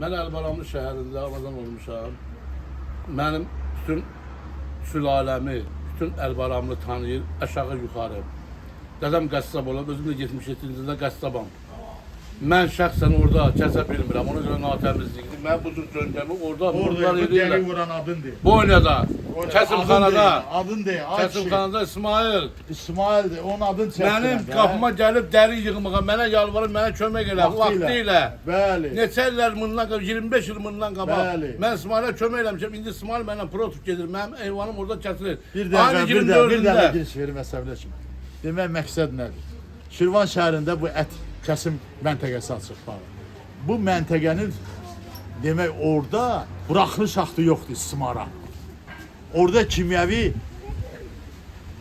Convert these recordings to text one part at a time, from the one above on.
Mən Əlbaramlı şəhərində anadan olmuşam. Mənim bütün sülaləmi, bütün Əlbaramlı tanıyır, aşağı yuxarı. Dədəm qəssab olub, özüm də 77-ci ildə qəssabam. Mən şəxsən orada kəsə bilmirəm, ona görə natəmizlikdir. Mən bu cür döngəmi orada Dəli vuran adın deyil. Boynada, kəsimxanada, Adın deyil. kəsimxanada İsmail. İsmail'dir, onun adını çəkdirəm. Mənim qapıma gəlib dəri yığmağa, mənə yalvarır, mənə kömək elə, vaxtı ilə. Bəli. Neçə illər bundan qabaq, 25 il bundan qabaq. Bəli. Mən İsmailə kömək eləmişəm, indi İsmail mənlə prototip gedir, mənim eyvanım orada kəsilir. Bir dəqiqə giriş verim əsəblə kimi. Demək məqsəd nədir? Şirvan şəhərində bu ət kəsim məntəqəsi açıq var. Bu məntəqənin demək orada buraxılış haqqı yoxdur istismara. Orada kimyəvi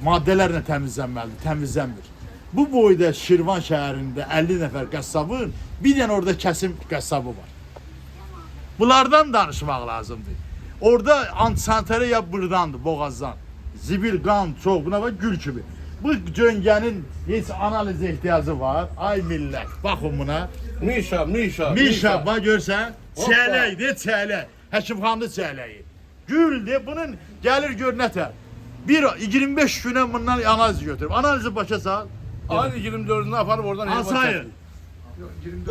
maddələrlə təmizlənməlidir, təmizlənmir. Bu boyda Şirvan şəhərində 50 nəfər qəssabın, bir dənə orada kəsim qəssabı var. Bunlardan danışmaq lazımdır. Orada antisanitariya burdandır, boğazdan. Zibil, qan, çox, buna bax gül kimi. Bu cöngənin heç analizə ehtiyacı var. Ay millət, baxın buna. Mişa, bax görsən, çələkdir, çələk. Həkimxanada çələyi. Güldür, bunun gəlir gör nətər. 25 günə bundan analiz götürüb. Analizi başa sal. Ayın 24'ünü aparıb oradan heyvan Asayın.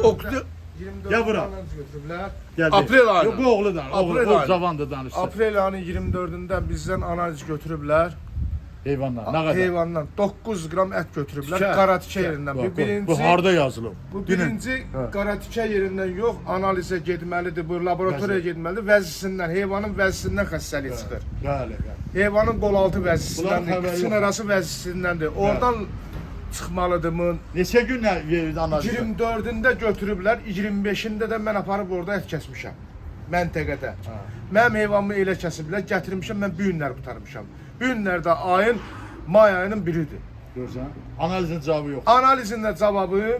Oktu. Gel bura. götürüblər. Aprel ayı. Yok bu oğludan. Aprel O ayı. zavanda danışsın. Aprel ayının 24'ndə bizdən analiz götürüblər. Heyvanlar. Ne kadar? Heyvandan 9 qram ət götürüblər. Tikə. Qaratikə yerindən. Bak, bu harda yazılıb? Bu Dünün. birinci qaratikə yerindən yox, analizə getməlidir, bu laboratoriyaya getməlidir. Vəzisindən, heyvanın vəzisindən xəstəlik çıxır. Bəli, bəli. Heyvanın qol altı Bunlar vəzisindəndir, xəbəri qıçın yox. arası vəzisindəndir. Oradan çıxmalıdırmı? Neçə gün analiz? 24'ndə götürüblər, 25'ində də mən aparıb orada ət kəsmişəm. Məntəqədə. Mənim heyvanımı elə kəsiblər, gətirmişəm, mən bu günlər qutarmışam. Bu günlərdə ayın, may ayının biridir. Görsən, analizin cavabı yox. Analizin də cavabı mənə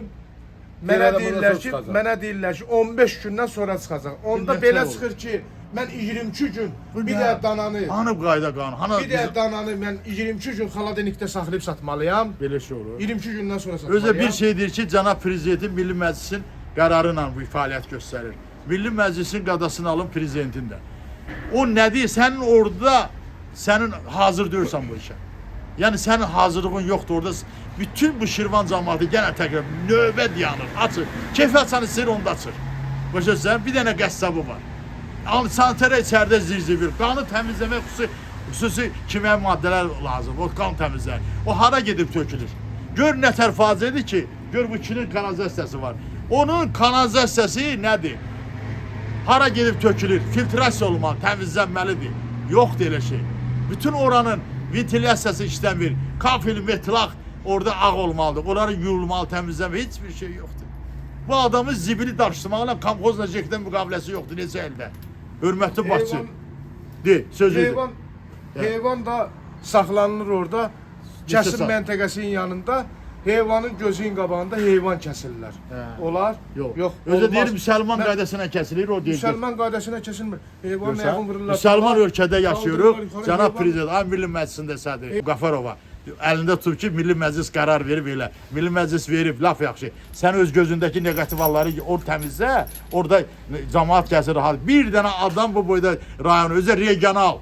Deyirlər, deyirlər bundan ki, sonra çıxacaq. mənə deyirlər ki, 15 gündən sonra çıxacaq. Onda Gündən belə sonra çıxır ki, mən 22 gün Bu bir nə? də dananı, Hanı qayda qanun? Hanı bir də dananı mən 22 gün xaladenikdə saxlayıb satmalıyam. belə şey olur. 22 gündən sonra satmalıyam. Özə bir şeydir ki, cənab prezidentin Milli Məclisin qərarı ilə bu fəaliyyət göstərir. Milli Məclisin qadasını alın prezidentin də. O nədir? Sənin orada sənin hazır deyilsən bu işə. Yəni sənin hazırlığın yoxdur orada. Bütün bu Şirvan cəmiyyəti yenə təkrar növbə dayanır, açır. Keyfi açan istəyir onu da açır. Başa düşürsən? Bir dənə qəssabı var. Sanitariya içəridə zirzibil. Qanı təmizləmək xüsusi kimyəvi maddələr lazım. O qan təmizlər. O hara gedib tökülür? Gör nətər faciədir ki, gör bu kinin kanalizasiyası var. Onun kanalizasiyası nədir? Hara gedib tökülür? Filtrasiya olmalı, təmizlənməlidir. Yoxdur elə şey. Bütün oranın ventilyasiyası işləmir. Kafil, metlaq orada ağ olmalıdır. Onları yuyulmalı, təmizləmə heç bir şey yoxdur. Bu adamın zibili daşımaqla komxozla jekdən müqaviləsi yoxdur neçə ildə. Hörmətli başçı. De, sözü. Heyvan da saxlanılır orada. Kəsim saat? məntəqəsinin yanında. Heyvanın gözünün qabağında heyvan kəsirlər. Hə. Olar? Yox. Özə olmaz. deyir müsəlman Mən- qaydasına kəsilir, o deyir. Müsəlman qaydasına kəsilmir. Heyvan Görsən, ayağını vururlar. müsəlman ölkədə yaşayırıq. Kaldırırlar, Cənab heyvan- prezident, ay Milli Məclisində sədri Qafarova əlində tutub ki, Milli Məclis qərar verib elə. Milli Məclis verib, laf yaxşı. Sən öz gözündəki neqativ halları təmizlə, orada cəmaət kəsir rahat. Bir dənə adam bu boyda rayon, özü regional.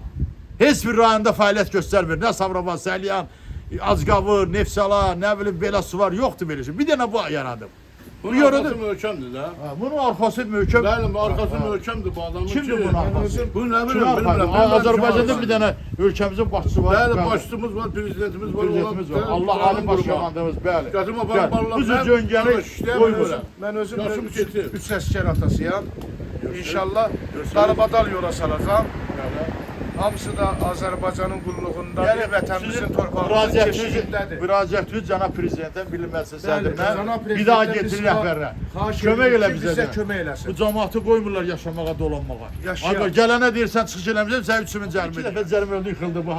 Heç bir rayonda fəaliyyət göstərmir. Nə Sabirabad, Səlyan, Azqavur, Nefsala, nə bilim belə su var, yoxdur belə şey. Bir dənə bu yaradım. Bunun arkası möhkəmdir də. Bunun arxası möhkəm. Bəli, arkası möhkəmdir bu adamın. Kimdir ki, bunun arxası? Bu nə Kim bilim, arxası? bilmirəm. Azərbaycanda bir dənə ölkəmizin başçısı var. Bəli, başçımız var, prezidentimiz var. Prezidentimiz var. Allah Ali Başkomandanımız, bəli. Gətirmə Gəl, aparım, barlar. Bu cür cöngəni qoymur. Mən özüm Yaşım getir. 3 əskər atasıyam. İnşallah Qarabadal yola salacağam. Hamısı da Azərbaycanın qulluğundadır, vətənimizin torpağının keşiyindədir. Müraciətiniz cənab prezidentə, Milli Məclis sədrinə cənab bir daha prezidentdən getirir biz rəhbərə. xahiş Kömək edirik elə ki, bizə bizə də. kömək eləsin. Bu cəmaatı qoymurlar yaşamağa, dolanmağa. Yaşayaq. Aga gələnə deyirsən çıxış eləmişəm, sən 3000 cərimə. 2 dəfə cərimə öldü, yıxıldı bu.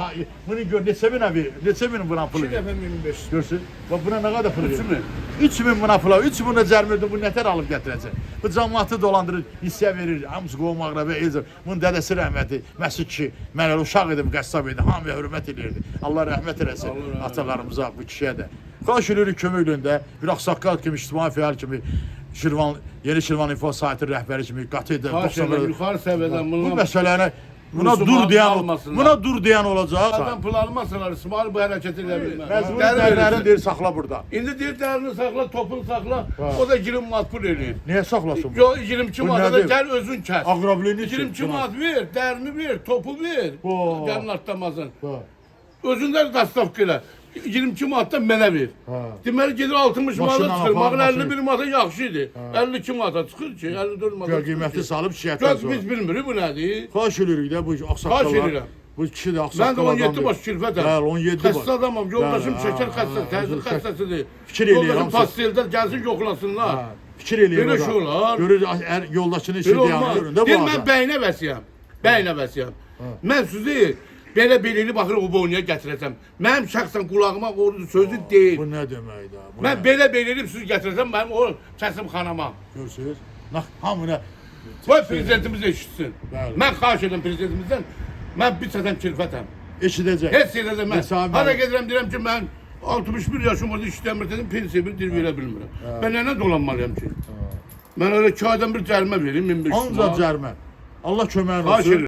Bunu gör, neçə min əvi, neçə min buna pul 2 verir. dəfə 1500. Görsün. Bax buna nə qədər pul 3000. verir? 3000 buna pula, 3000 də cərimə bu nətər alıb gətirəcək? Bu cəmaatı dolandırır, hissə verir, hamısı qovum əqrəbə elzir. Bunun dədəsi rəhməti, Məsud kişi, mən elə uşaq idim, qəssab idi, hamıya hörmət edirdi. Allah rəhmət eləsin atalarımıza, bu kişiyə də. Xahiş edirik köməklərində bir ağsaqqal kimi, ictimai fəal kimi Şirvan, Yeni Şirvan İnfo saytı rəhbəri kimi qatı edir. Xahiş edirəm, yuxarı səviyyədən Bu bundan məsələni buna Müslüman dur deyən almasınlar. buna dur deyən olacaq. Adam pul almasalar İsmail bu hərəkət edə bilməz. Məcburi Dəri dərlərini verirsin. deyir saxla burada. İndi deyir dərini saxla, topunu saxla, o da 20 manat pul eləyir. Niyə saxlasın bu? Yo 22 Bu manata da nədir? gəl özün kəs. Aqrabiliyini 22 manat ver, dərini ver, topu ver. Bu. Gəlin artlamazın. Özündə də dastavka elə. 22 manatdan mənə ver. Deməli gedir 60 manata Maşından çıxır. apar, Mağın maşın. 51 manata yaxşı idi. 52 manata çıxır ki, 54 manata Gör çıxır qiyməti ki. salıb şikayətlər Gör sonra. biz bilmirik bu nədir. Xahiş edirik də bu Xahiş ağsaqqallar. edirəm. Bu kişi də Mən ağsaqqal də 17 baş kirfətəm. Bəli, 17 baş. Xəstə adamam, yoldaşım Bəli, şəkər ha, xəstəsi, ha, təzyiq xəstəsidir. Fikir eləyir, Yoldaşım hamısı. pasteldə gəlsin yoxlasınlar. Fikir eləyir. Belə o da. şey olar. Görür yoldaşının işi Belə deyən olmaz. görün də bu Deyir, mən adam. bəyinə vəsiyəm. Bəyinə vəsiyəm. Mən sizi belə baxır o boynuya gətirəcəm. Mənim şəxsən qulağıma vurdu sözü deyil. Bu nə deməkdir? Bu Mən nə? belə siz gətirəcəm mənim o kəsim xanama. Görürsünüz? Hamına Qoy prezidentimiz eşitsin. Bəli. Mən xahiş edirəm prezidentimizdən. Mən bir sədəm kirfətəm. eşidəcək. Heç yerdə demə. Hesabı Hara bəli. gedirəm deyirəm ki, mən 61 yaşım var, işləmir dedim, pensiya bir dir verə bilmirəm. Mən nə dolanmalıyam ki? Mən öyle 2 aydan bir cərimə vereyim 1500 Ancaq manat. cərimə. Allah köməyin Xahiş olsun. edirəm.